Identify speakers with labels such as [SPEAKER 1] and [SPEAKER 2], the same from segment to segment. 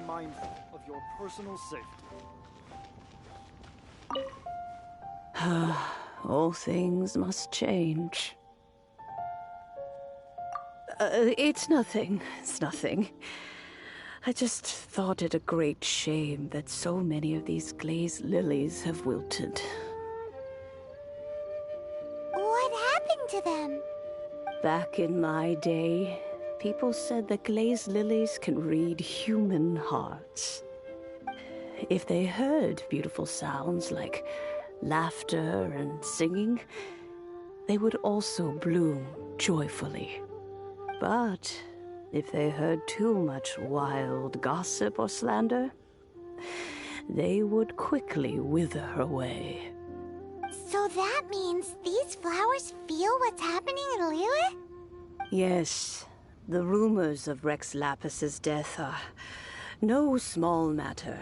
[SPEAKER 1] mindful of your personal safety.
[SPEAKER 2] All things must change. It's nothing. It's nothing. I just thought it a great shame that so many of these glazed lilies have wilted.
[SPEAKER 3] What happened to them?
[SPEAKER 2] Back in my day, people said that glazed lilies can read human hearts. If they heard beautiful sounds like laughter and singing, they would also bloom joyfully. But if they heard too much wild gossip or slander, they would quickly wither away.
[SPEAKER 3] So that means these flowers feel what's happening in Liyue?
[SPEAKER 2] Yes, the rumors of Rex Lapus's death are no small matter.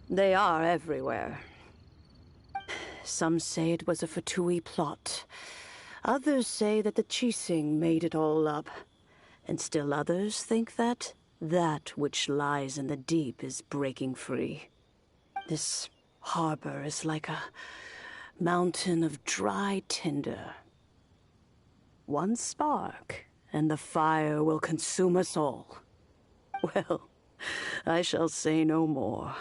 [SPEAKER 2] They are everywhere. Some say it was a Fatui plot. Others say that the Qixing made it all up. And still others think that which lies in the deep is breaking free. This harbor is like a mountain of dry tinder. One spark, and the fire will consume us all. Well, I shall say no more.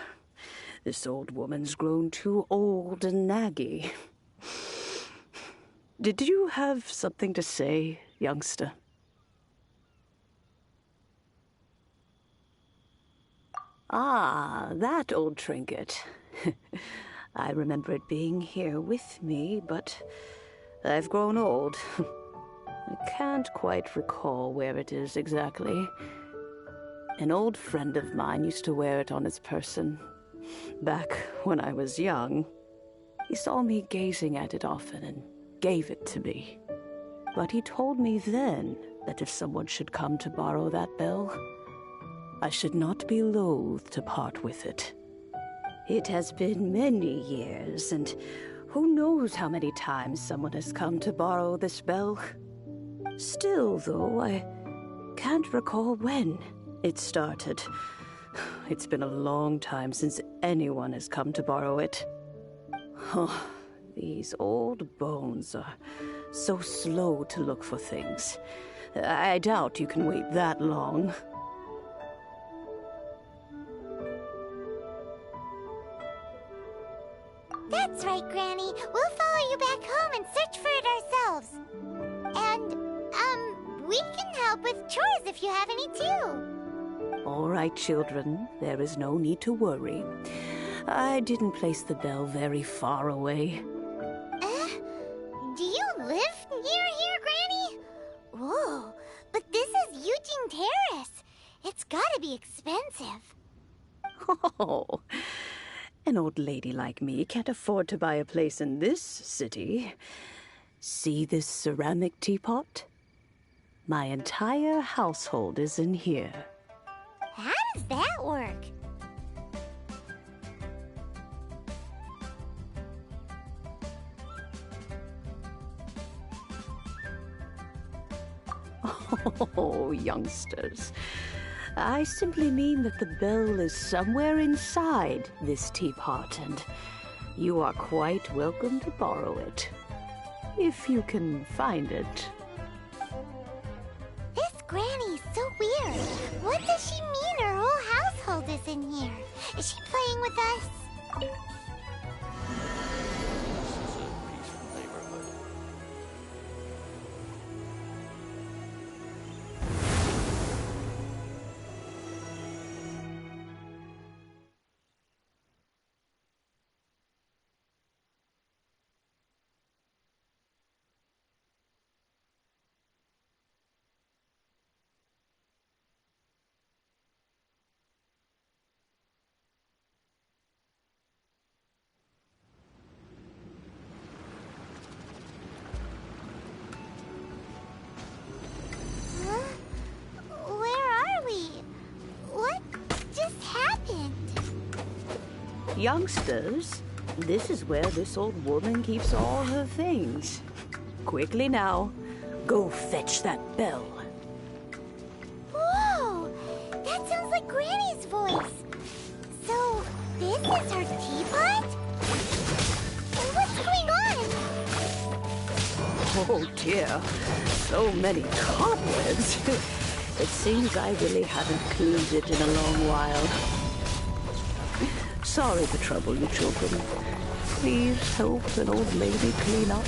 [SPEAKER 2] This old woman's grown too old and naggy. Did you have something to say, youngster? Ah, that old trinket. I remember it being here with me, but I've grown old. I can't quite recall where it is exactly. An old friend of mine used to wear it on his person. Back when I was young, he saw me gazing at it often and gave it to me. But he told me then that if someone should come to borrow that bell, I should not be loath to part with it. It has been many years, and who knows how many times someone has come to borrow this bell. Still, though, I can't recall when it started. It's been a long time since anyone has come to borrow it. Oh, these old bones are so slow to look for things. I doubt you can wait that long.
[SPEAKER 3] That's right, Granny. We'll follow you back home and search for it ourselves. And, we can help with chores if you have any too.
[SPEAKER 2] All right, children. There is no need to worry. I didn't place the bell very far away.
[SPEAKER 3] Do you live near here, Granny? Whoa, but this is Eugene Terrace. It's gotta be expensive.
[SPEAKER 2] Oh, an old lady like me can't afford to buy a place in this city. See this ceramic teapot? My entire household is in here.
[SPEAKER 3] How does that work?
[SPEAKER 2] Oh, youngsters. I simply mean that the bell is somewhere inside this teapot, and you are quite welcome to borrow it. If you can find it.
[SPEAKER 3] This Granny's so weird. What does she mean her whole household is in here? Is she playing with us?
[SPEAKER 4] This is a peaceful neighborhood.
[SPEAKER 3] Where are we? What just happened?
[SPEAKER 2] Youngsters, this is where this old woman keeps all her things. Quickly now, go fetch that bell.
[SPEAKER 3] Whoa! That sounds like Granny's voice. So, this is her teapot? And what's going on?
[SPEAKER 2] Oh dear, so many cobwebs. It seems I really haven't cleaned it in a long while. Sorry to trouble you, children. Please help an old lady clean up.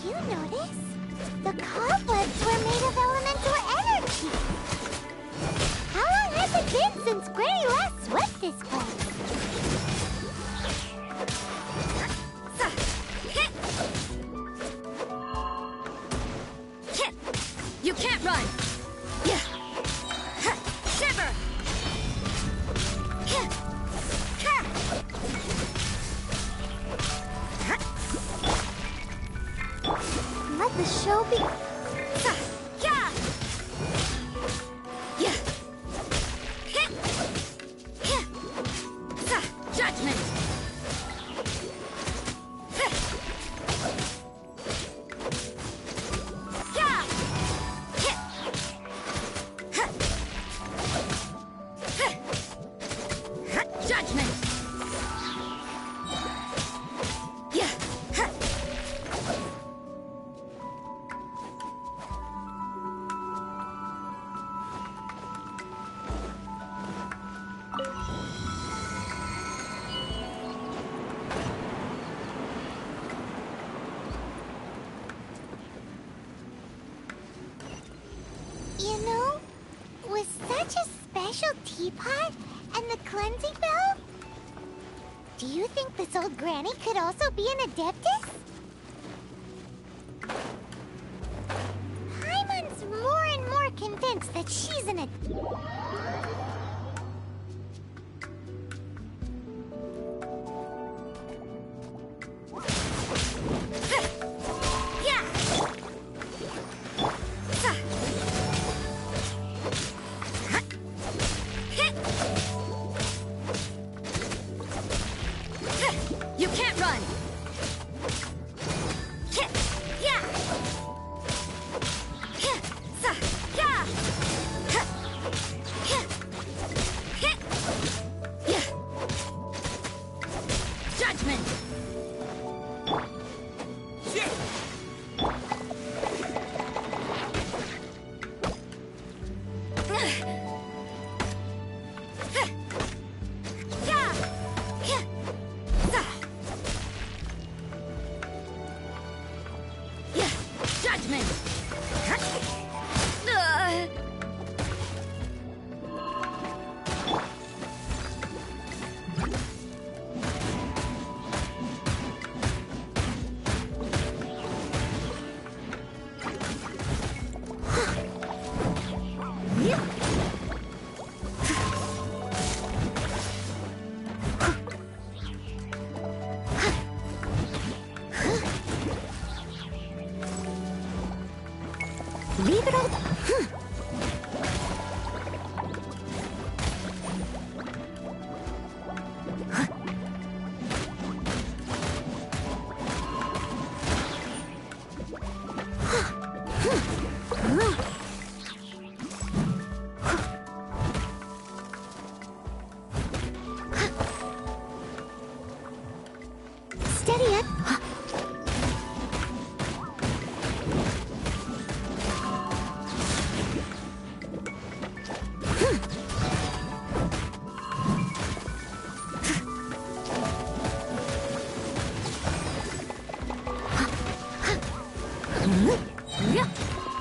[SPEAKER 3] You notice? The cobwebs were made of elemental energy. How long has it been since Granny last swept this place?
[SPEAKER 5] You can't run! Shiver!
[SPEAKER 3] Let the show be...
[SPEAKER 5] Judgment! Judgment!
[SPEAKER 3] You know, with such a special teapot and the cleansing bell, do you think this old granny could also be an adeptus? Paimon's more and more convinced that she's an
[SPEAKER 5] You can't run! Judgment! Judgment!
[SPEAKER 3] Leave it all... Steady up.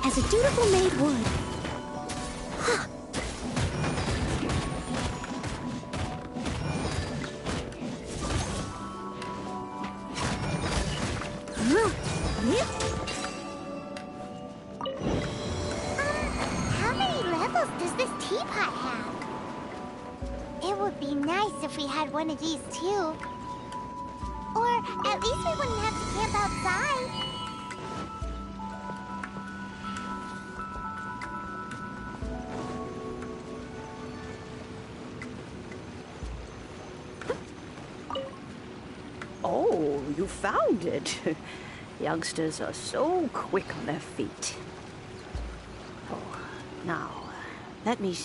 [SPEAKER 3] as a dutiful maid would. How many levels does this teapot have? It would be nice if we had one of these too. Or at least we wouldn't have to camp outside.
[SPEAKER 2] Oh, you found it. Youngsters are so quick on their feet. Oh, now, let me...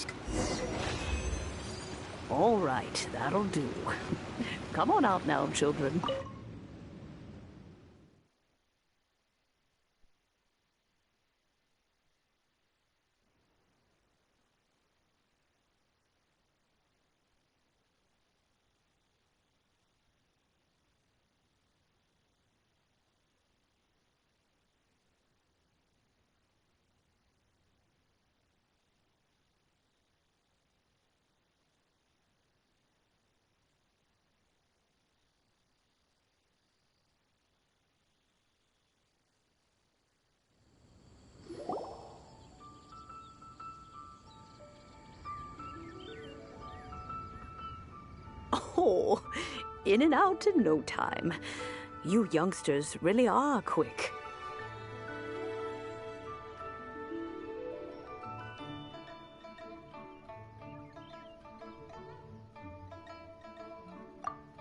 [SPEAKER 2] All right, that'll do. Come on out now, children. Oh, in and out in no time. You youngsters really are quick.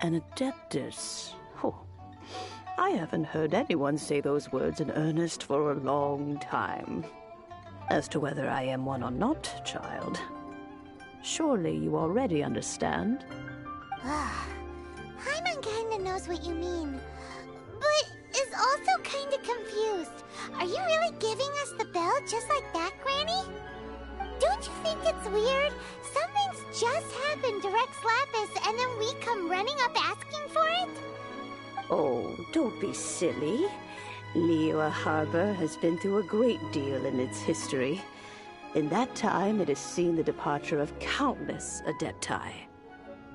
[SPEAKER 2] An Adeptus. Oh, I haven't heard anyone say those words in earnest for a long time. As to whether I am one or not, child, surely you already understand.
[SPEAKER 3] Paimon kinda knows what you mean, but is also kinda confused. Are you really giving us the bell just like that, Granny? Don't you think it's weird? Something's just happened to Rex Lapis and then we come running up asking for it?
[SPEAKER 2] Oh, don't be silly. Liyue Harbor has been through a great deal in its history. In that time, it has seen the departure of countless Adepti.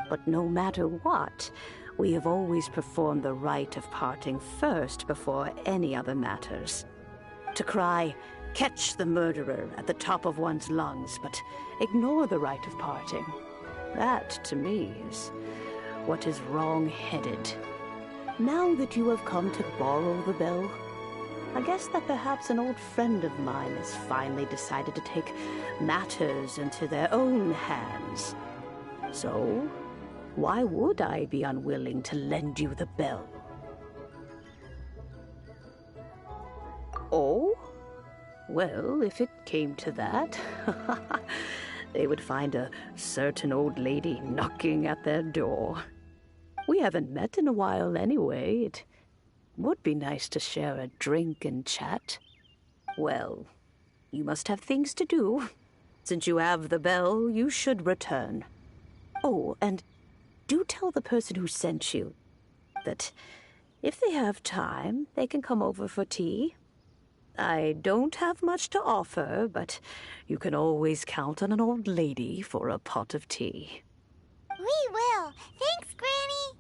[SPEAKER 2] But no matter what, we have always performed the rite of parting first before any other matters. To cry, "Catch the murderer," at the top of one's lungs, but ignore the rite of parting. That, to me, is what is wrong-headed. Now that you have come to borrow the bell, I guess that perhaps an old friend of mine has finally decided to take matters into their own hands. So, why would I be unwilling to lend you the bell? Oh? Well, if it came to that, they would find a certain old lady knocking at their door. We haven't met in a while anyway. It would be nice to share a drink and chat. Well, you must have things to do. Since you have the bell, you should return. Oh, and do tell the person who sent you that if they have time, they can come over for tea. I don't have much to offer, but you can always count on an old lady for a pot of tea.
[SPEAKER 3] We will. Thanks, Granny.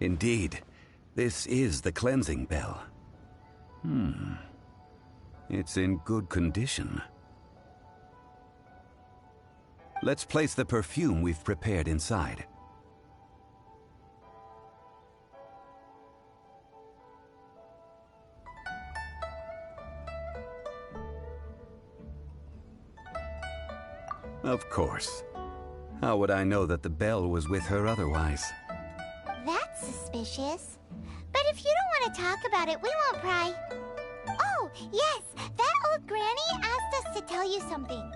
[SPEAKER 6] Indeed, this is the cleansing bell. It's in good condition. Let's place the perfume we've prepared inside. Of course. How would I know that the bell was with her otherwise?
[SPEAKER 3] That's suspicious. But if you don't want to talk about it. We won't pry. Oh, yes. That old granny asked us to tell you something.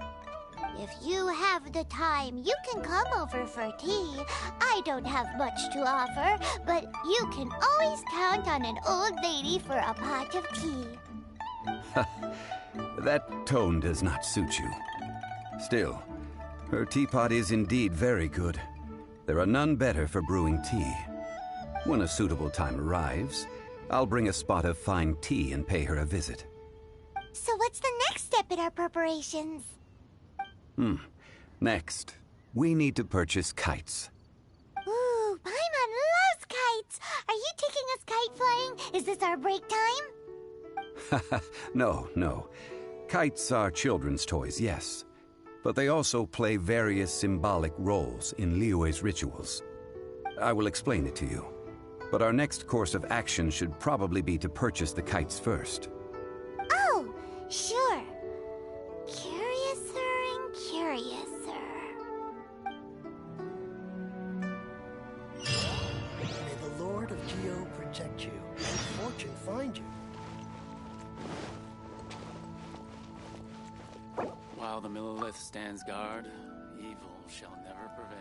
[SPEAKER 3] If you have the time, you can come over for tea. I don't have much to offer, but you can always count on an old lady for a pot of tea.
[SPEAKER 6] That tone does not suit you. Still, her teapot is indeed very good. There are none better for brewing tea. When a suitable time arrives, I'll bring a spot of fine tea and pay her a visit.
[SPEAKER 3] So what's the next step in our preparations?
[SPEAKER 6] Next, we need to purchase kites.
[SPEAKER 3] Ooh, Paimon loves kites! Are you taking us kite flying? Is this our break time?
[SPEAKER 6] No. Kites are children's toys, yes. But they also play various symbolic roles in Liyue's rituals. I will explain it to you. But our next course of action should probably be to purchase the kites first.
[SPEAKER 3] Oh, sure. Curiouser and curiouser.
[SPEAKER 7] May the Lord of Geo protect you, and fortune find you.
[SPEAKER 4] While the Millelith stands guard, evil shall never prevail.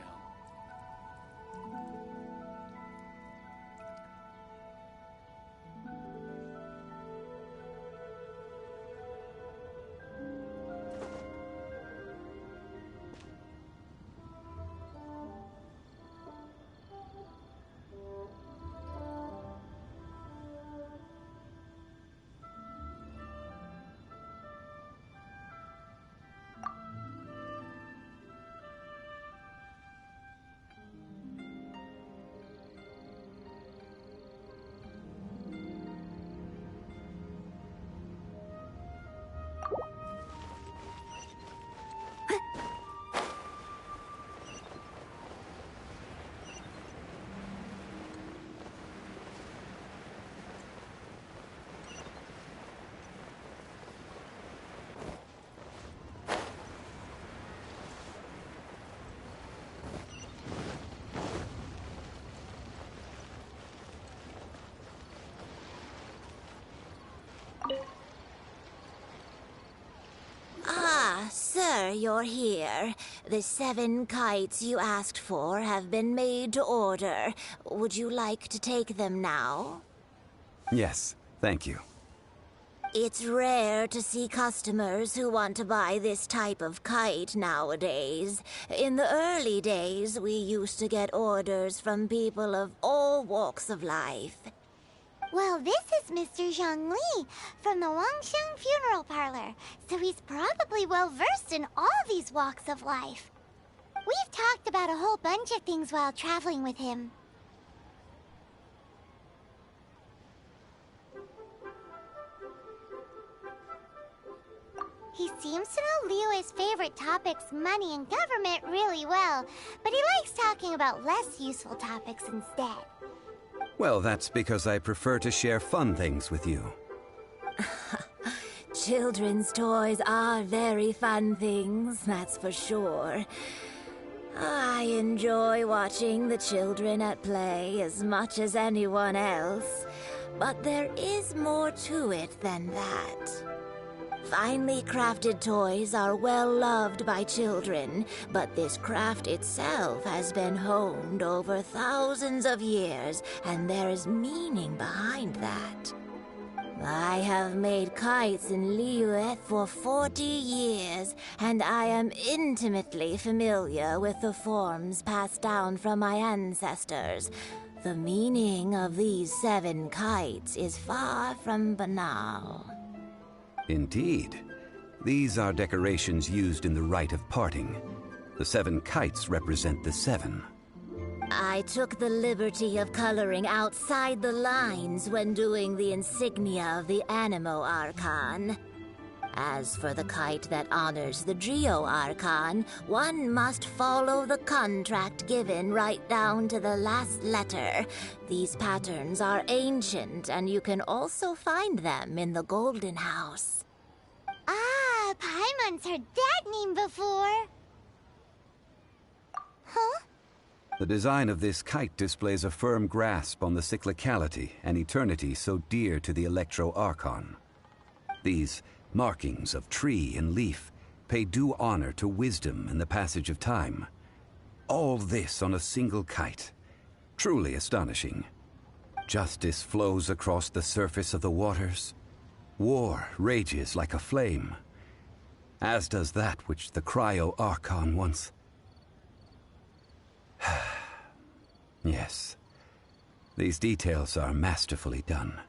[SPEAKER 8] Ah, sir, you're here. The 7 kites you asked for have been made to order. Would you like to take them now?
[SPEAKER 6] Yes, thank you.
[SPEAKER 8] It's rare to see customers who want to buy this type of kite nowadays. In the early days, we used to get orders from people of all walks of life.
[SPEAKER 3] Well, this is Mr. Zhang Li from the Wangsheng Funeral Parlor, so he's probably well-versed in all these walks of life. We've talked about a whole bunch of things while traveling with him. He seems to know Liyue's favorite topics, money and government, really well, but he likes talking about less useful topics instead.
[SPEAKER 6] Well, that's because I prefer to share fun things with you.
[SPEAKER 8] Children's toys are very fun things, that's for sure. I enjoy watching the children at play as much as anyone else, but there is more to it than that. Finely crafted toys are well loved by children, but this craft itself has been honed over thousands of years, and there is meaning behind that. I have made kites in Liyue for 40 years, and I am intimately familiar with the forms passed down from my ancestors. The meaning of these 7 kites is far from banal.
[SPEAKER 6] Indeed. These are decorations used in the rite of parting. The 7 kites represent the 7.
[SPEAKER 8] I took the liberty of coloring outside the lines when doing the insignia of the Animo Archon. As for the kite that honors the Geo Archon, one must follow the contract given right down to the last letter. These patterns are ancient, and you can also find them in the Golden House.
[SPEAKER 3] Ah, Paimon's heard that name before. Huh?
[SPEAKER 6] The design of this kite displays a firm grasp on the cyclicality and eternity so dear to the Electro Archon. These markings of tree and leaf pay due honor to wisdom and the passage of time. All this on a single kite. Truly astonishing. Justice flows across the surface of the waters. War rages like a flame. As does that which the Cryo Archon once... Yes. These details are masterfully done.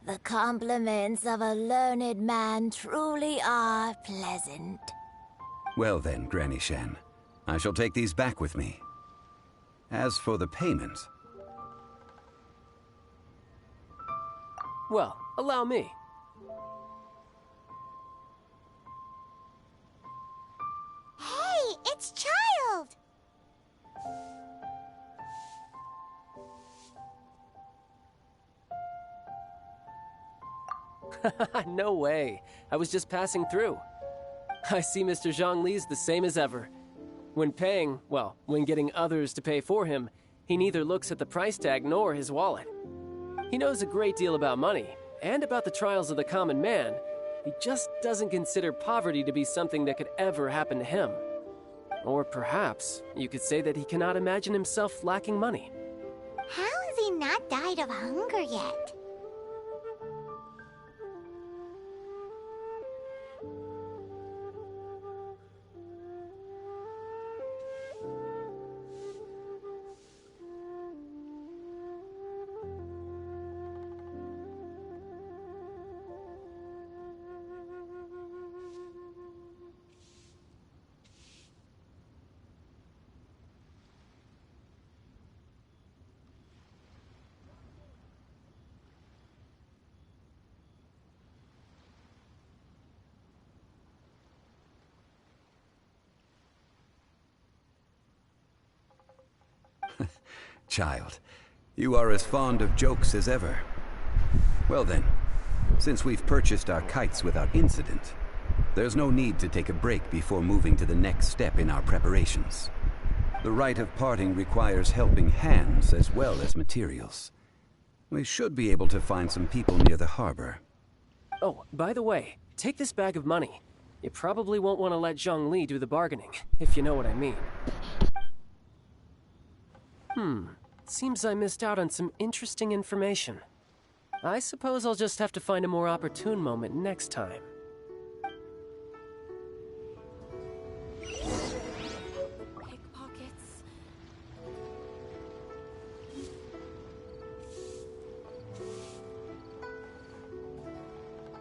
[SPEAKER 8] The compliments of a learned man truly are pleasant.
[SPEAKER 6] Well then, Granny Shan, I shall take these back with me. As for the payment...
[SPEAKER 9] Well, allow me.
[SPEAKER 3] Hey, it's Childe!
[SPEAKER 9] No way. I was just passing through. I see Mr. Zhongli's the same as ever. When paying, well, when getting others to pay for him, he neither looks at the price tag nor his wallet. He knows a great deal about money, and about the trials of the common man. He just doesn't consider poverty to be something that could ever happen to him. Or perhaps you could say that he cannot imagine himself lacking money.
[SPEAKER 3] How has he not died of hunger yet?
[SPEAKER 6] Child, you are as fond of jokes as ever. Well then, since we've purchased our kites without incident, there's no need to take a break before moving to the next step in our preparations. The rite of parting requires helping hands as well as materials. We should be able to find some people near the harbor.
[SPEAKER 9] Oh, by the way, take this bag of money. You probably won't want to let Zhongli do the bargaining, if you know what I mean. Seems I missed out on some interesting information. I suppose I'll just have to find a more opportune moment next time.
[SPEAKER 5] Pickpockets.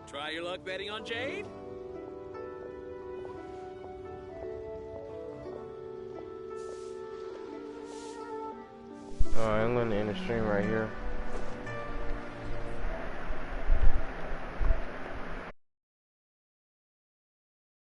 [SPEAKER 4] Try your luck betting on Jade?
[SPEAKER 10] I'm going to end the stream right here.